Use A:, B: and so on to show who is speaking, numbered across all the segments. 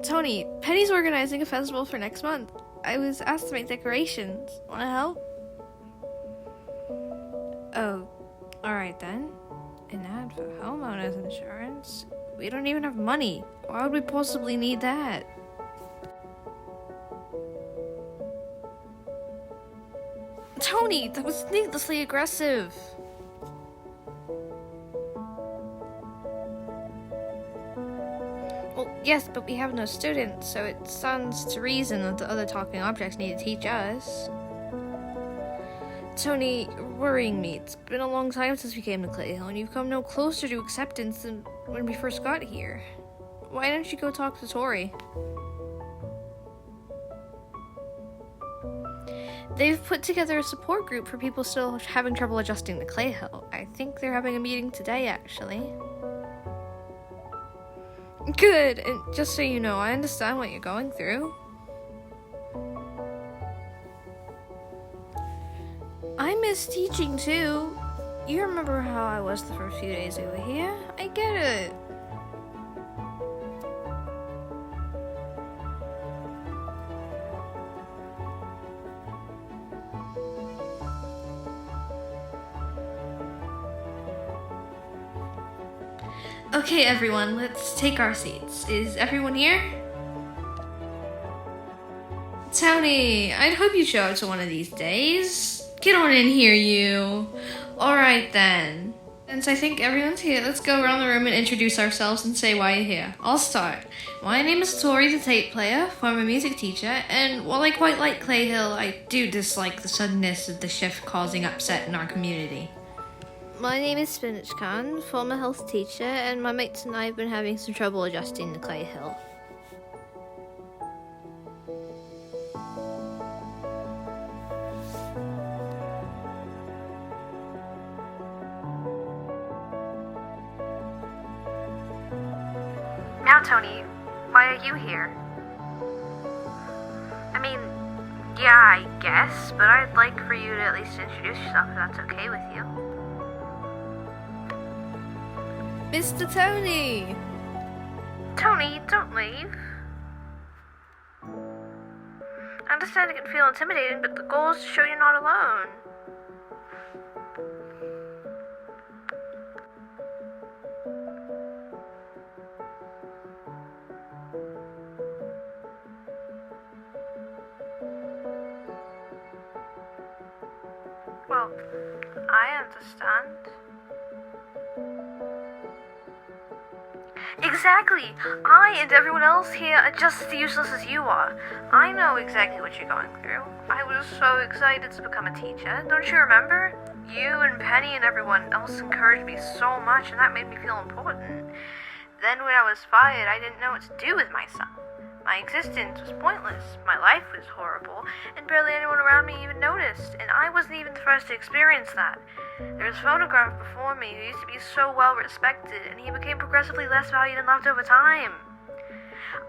A: Tony, Penny's organizing a festival for next month. I was asked to make decorations. Wanna help? Oh, alright then. An ad for homeowners insurance? We don't even have money. Why would we possibly need that? Tony, that was needlessly aggressive. Well, yes, but we have no students, so it stands to reason that the other talking objects need to teach us. Tony, you're worrying me. It's been a long time since we came to Clayhill, and you've come no closer to acceptance than when we first got here. Why don't you go talk to Tori? They've put together a support group for people still having trouble adjusting to Clayhill. I think they're having a meeting today, actually. Good, and just so you know, I understand what you're going through. I miss teaching too. You remember how I was the first few days over here? I get it. Okay, everyone, let's take our seats. Is everyone here? Tony, I'd hope you show up to one of these days. Get on in here, you. Alright then. Since I think everyone's here, let's go around the room and introduce ourselves and say why you're here. I'll start. My name is Tori, the tape player, former music teacher, and while I quite like Clayhill, I do dislike the suddenness of the shift causing upset in our community. My name is Spinach Khan, former health teacher, and my mates and I have been having some trouble adjusting to Clayhill.
B: Now, Tony, why are you here? I mean, yeah, I guess, but I'd like for you to at least introduce yourself if that's okay with you.
A: Mr. Tony!
B: Tony, don't leave. I understand it can feel intimidating, but the goal is to show you're not alone. Well, I understand. Exactly! I and everyone else here are just as useless as you are. I know exactly what you're going through. I was so excited to become a teacher. Don't you remember? You and Penny and everyone else encouraged me so much, and that made me feel important. Then when I was fired, I didn't know what to do with myself. My existence was pointless, my life was horrible, and barely anyone around me even noticed, and I wasn't even the first to experience that. There was a photograph before me who used to be so well respected, and he became progressively less valued and loved over time.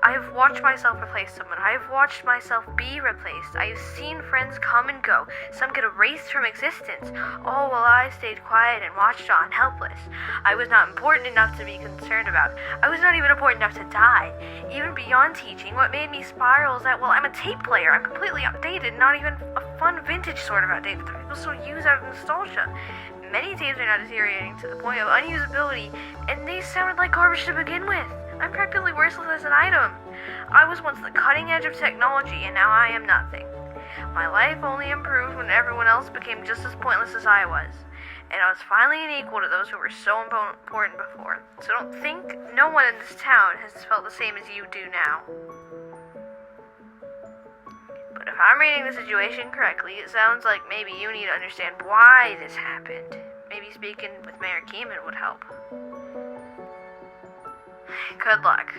B: I have watched myself replace someone. I have watched myself be replaced. I have seen friends come and go. Some get erased from existence. All while I stayed quiet and watched on, helpless. I was not important enough to be concerned about. I was not even important enough to die. Even beyond teaching, what made me spiral is that, well, I'm a tape player. I'm completely outdated, not even a fun vintage sort of outdated that people still use out of nostalgia. Many tapes are now deteriorating to the point of unusability, and they sounded like garbage to begin with. I'm practically worthless as an item. I was once the cutting edge of technology, and now I am nothing. My life only improved when everyone else became just as pointless as I was. And I was finally unequal to those who were so important before. So don't think no one in this town has felt the same as you do now. But if I'm reading the situation correctly, it sounds like maybe you need to understand why this happened. Maybe speaking with Mayor Keeman would help. Good luck.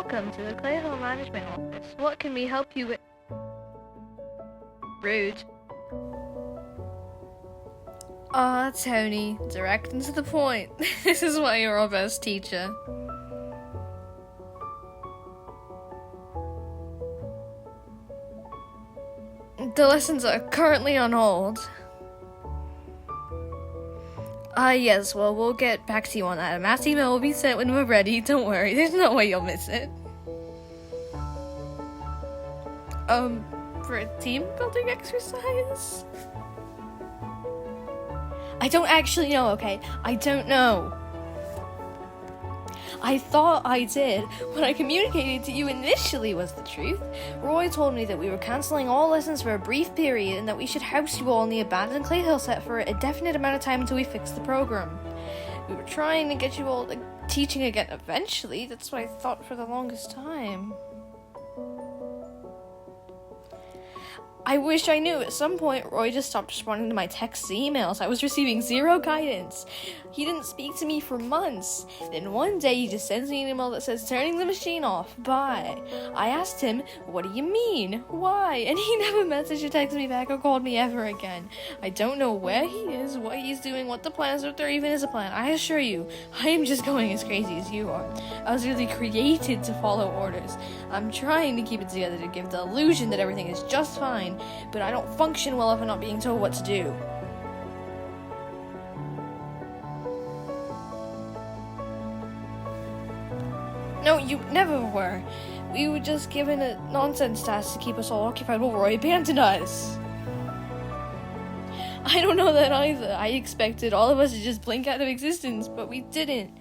B: Welcome to the Clayhill Management Office. What can we help you with? Rude.
A: Tony, direct and to the point. This is why you're our best teacher. The lessons are currently on hold. Yes, well, we'll get back to you on that. A mass email will be sent when we're ready. Don't worry, there's no way you'll miss it. For a team building exercise? I don't actually know, okay? I don't know. I thought I did. What I communicated to you initially was the truth. Roy told me that we were cancelling all lessons for a brief period and that we should house you all in the abandoned Clayhill set for a definite amount of time until we fixed the program. We were trying to get you all teaching again eventually. That's what I thought for the longest time. I wish I knew. At some point, Roy just stopped responding to my texts and emails. I was receiving zero guidance. He didn't speak to me for months. Then one day, he just sends me an email that says, "Turning the machine off. Bye." I asked him, "What do you mean? Why?" And he never messaged or texted me back or called me ever again. I don't know where he is, what he's doing, what the plans are, if there even is a plan. I assure you, I am just going as crazy as you are. I was really created to follow orders. I'm trying to keep it together to give the illusion that everything is just fine, but I don't function well if I'm not being told what to do. No, you never were. We were just given a nonsense task to keep us all occupied while Roy abandoned us. I don't know that either. I expected all of us to just blink out of existence, but we didn't.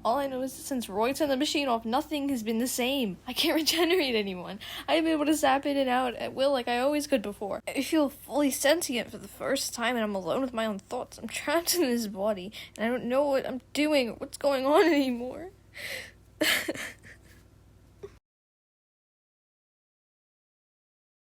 A: All I know is that since Roy turned the machine off, nothing has been the same. I can't regenerate anyone. I've been able to zap in and out at will like I always could before. I feel fully sentient for the first time, and I'm alone with my own thoughts. I'm trapped in this body, and I don't know what I'm doing or what's going on anymore.